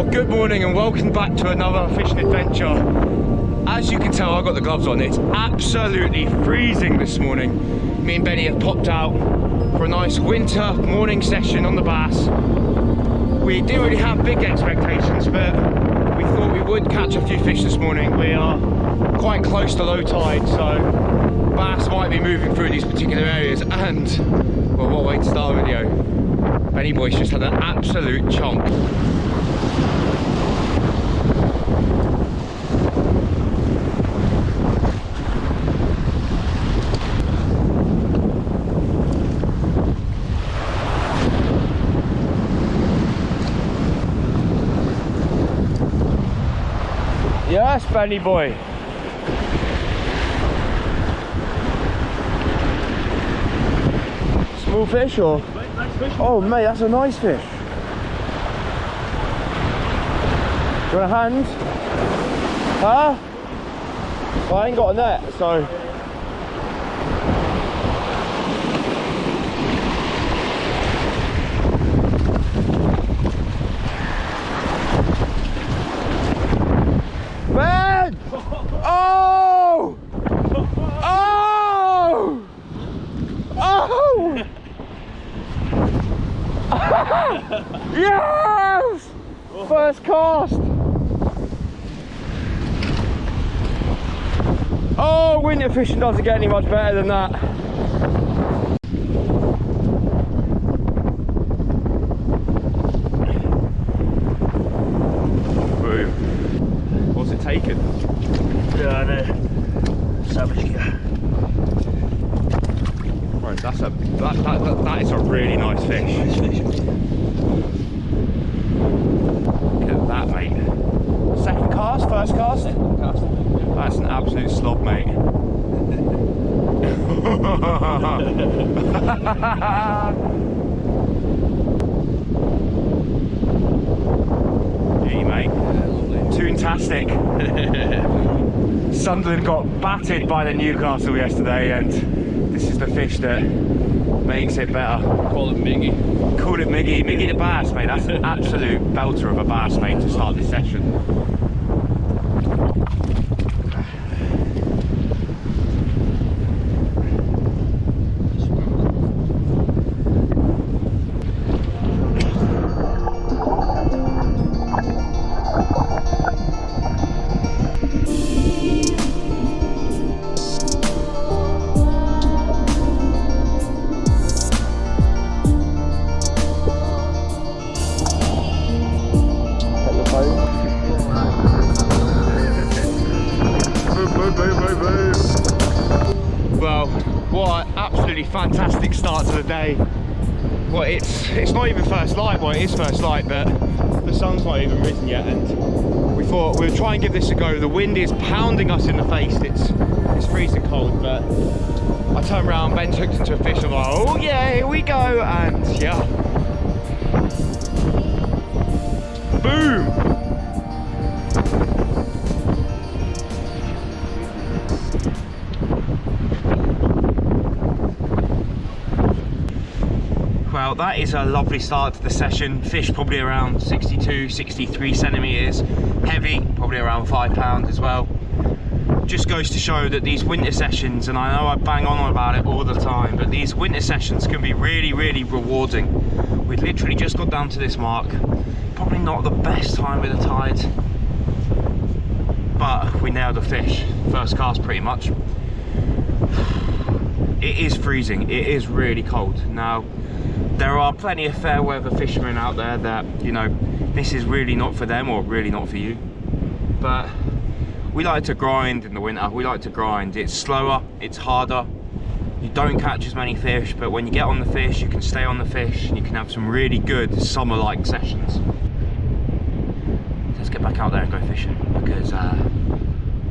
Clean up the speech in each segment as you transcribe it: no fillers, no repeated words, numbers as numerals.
Well, good morning and welcome back to another fishing adventure. As you can tell, I've got the gloves on. It's absolutely freezing this morning. Me and Benny have popped out for a nice winter morning session on the bass. We didn't really have big expectations, but we thought we would catch a few fish this morning. We are quite close to low tide, so bass might be moving through these particular areas. And, well, what a way to start a video. Benny boy's just had an absolute chomp. Yes, Benny boy. Small fish or? Nice fish. Oh mate, that's a nice fish. Do you want a hand? Huh? Well, I ain't got a net, so. Man! Oh! Oh! Oh! Yes! First cast! Oh, winter fishing doesn't get any much better than that. Boom. What's it taken? Yeah, I know. Savage gear. Right, that is a really nice fish. Nice fish. Look at that, mate. Second cast, first cast? Second cast. That's an absolute slob, mate. Hey, mate. Toontastic. Sunderland got battered by the Newcastle yesterday, and this is the fish that makes it better. Call it Miggy. Call it Miggy. Miggy the bass, mate. That's an absolute belter of a bass, mate, to start this session. Well, what an absolutely fantastic start to the day. Well, it's not even first light. Well, it is first light, but the sun's not even risen yet, and we thought we'll try and give this a go. The wind is pounding us in the face. It's freezing cold, but I turned around, Ben's hooked into a fish. I'm like, oh yeah, here we go, and yeah, boom. Well, that is a lovely start to the session. Fish probably around 62, 63 centimetres. Heavy, probably around £5 as well. Just goes to show that these winter sessions, and I know I bang on about it all the time, but these winter sessions can be really, really rewarding. We've literally just got down to this mark. Probably not the best time with the tide, but we nailed a fish. First cast pretty much. It is freezing, it is really cold. Now, there are plenty of fair weather fishermen out there that, you know, this is really not for them or really not for you. But we like to grind in the winter, we like to grind. It's slower, it's harder, you don't catch as many fish, but when you get on the fish, you can stay on the fish and you can have some really good summer-like sessions. Let's get back out there and go fishing, because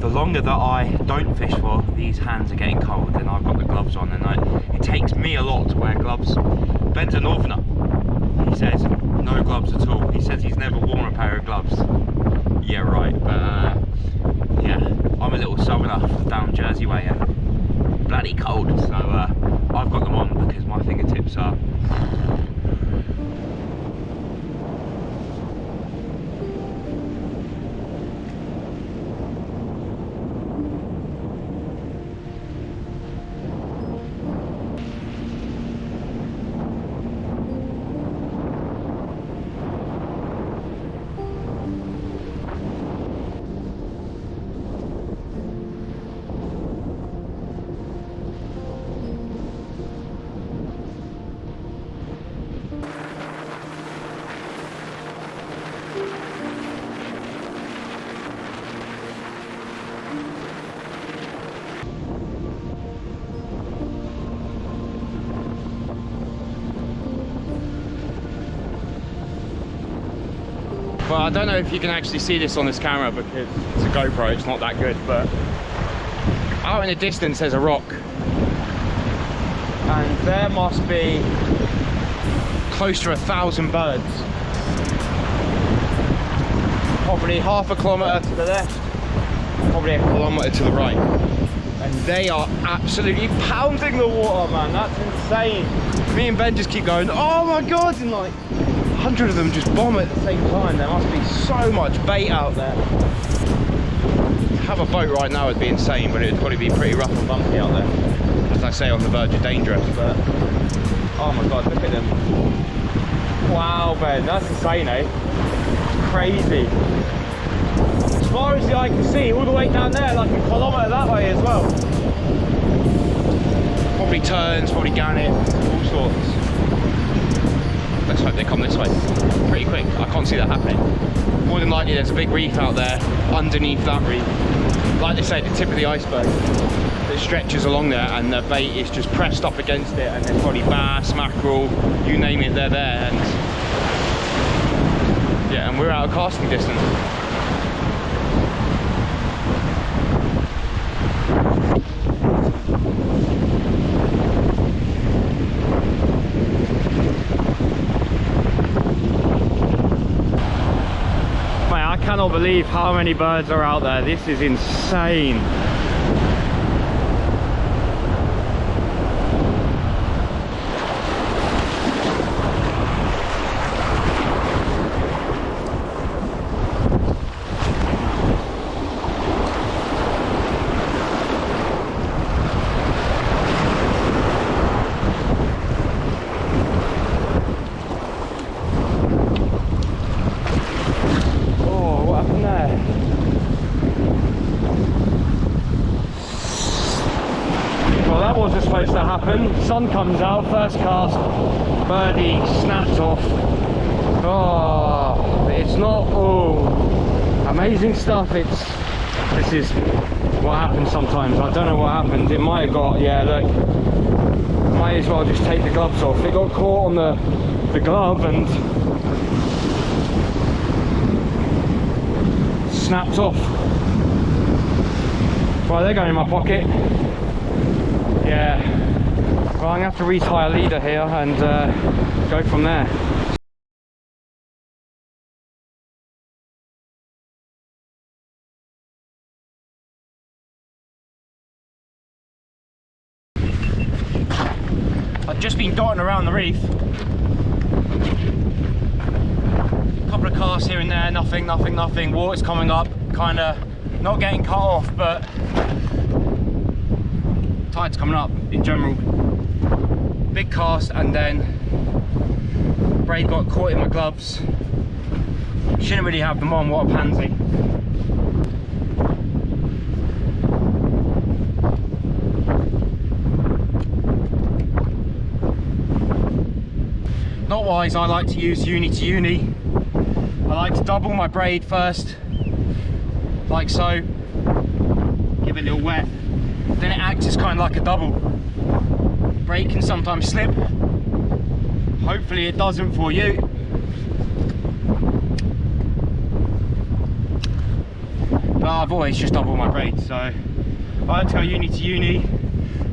the longer that I don't fish for, these hands are getting cold, and I've got the gloves on, and it takes me a lot to wear gloves. Ben's a northerner. He says no gloves at all. He says he's never worn a pair of gloves. Yeah, right, but yeah, I'm a little southerner down Jersey way, and bloody cold, so I've got them on because my fingertips are Well, I don't know if you can actually see this on this camera because it's a GoPro, it's not that good, but out in the distance there's a rock. And there must be close to 1,000 birds. Probably half a kilometre to the left, probably a kilometre to the right. And they are absolutely pounding the water, man. That's insane. Me and Ben just keep going, oh my God, and like 100 of them just bomb at the same time. There must be so much bait out there. To have a boat right now would be insane, but it would probably be pretty rough and bumpy out there. As I say, on the verge of dangerous, but oh my God, look at them. Wow, Ben, that's insane, eh? Crazy. As far as the eye can see, all the way down there, like a kilometre that way as well. Probably turns, probably gannet, all sorts. Let's hope they come this way. Pretty quick, I can't see that happening. More than likely there's a big reef out there underneath that reef. Like they say, the tip of the iceberg that stretches along there, and the bait is just pressed up against it, and there's probably bass, mackerel, you name it, they're there. And yeah, and we're out of casting distance. I cannot believe how many birds are out there. This is insane. To happen. Sun comes out, first cast, birdie snaps off. Oh, it's not, oh, amazing stuff. This is what happens sometimes. I don't know what happened. It might have got, yeah, look, might as well just take the gloves off. It got caught on the glove and snapped off. Right, they're going in my pocket. Yeah, well, I'm going to have to retie a leader here and go from there. I've just been dotting around the reef. A couple of casts here and there, nothing. Water's coming up, kind of not getting cut off, but tide's coming up in general. Big cast, and then braid got caught in my gloves. Shouldn't really have them on, what a pansy. Not wise, I like to use uni to uni. I like to double my braid first, like so. Give it a little wet. Then it acts as kind of like a double. Braid can sometimes slip. Hopefully it doesn't for you. But I've always just doubled my braid, so I like to go uni to uni,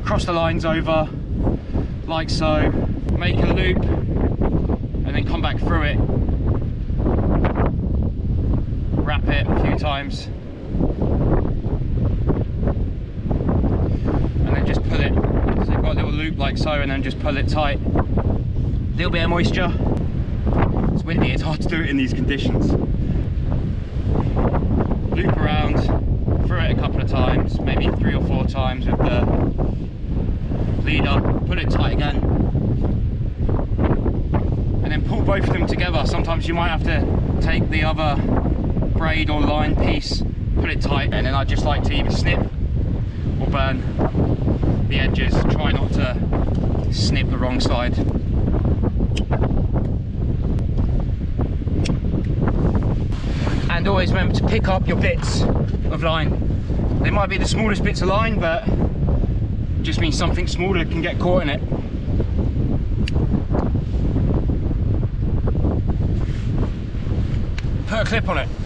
cross the lines over, like so, make a loop, and then come back through it. Wrap it a few times. Just pull it, so you've got a little loop like so, and then just pull it tight. Little bit of moisture. It's windy, it's hard to do it in these conditions. Loop around, through it a couple of times, maybe 3 or 4 times with the leader, pull it tight again. And then pull both of them together. Sometimes you might have to take the other braid or line piece, pull it tight, and then I just like to either snip or burn the edges. Try not to snip the wrong side. And always remember to pick up your bits of line. They might be the smallest bits of line, but it just means something smaller can get caught in it. put a clip on it.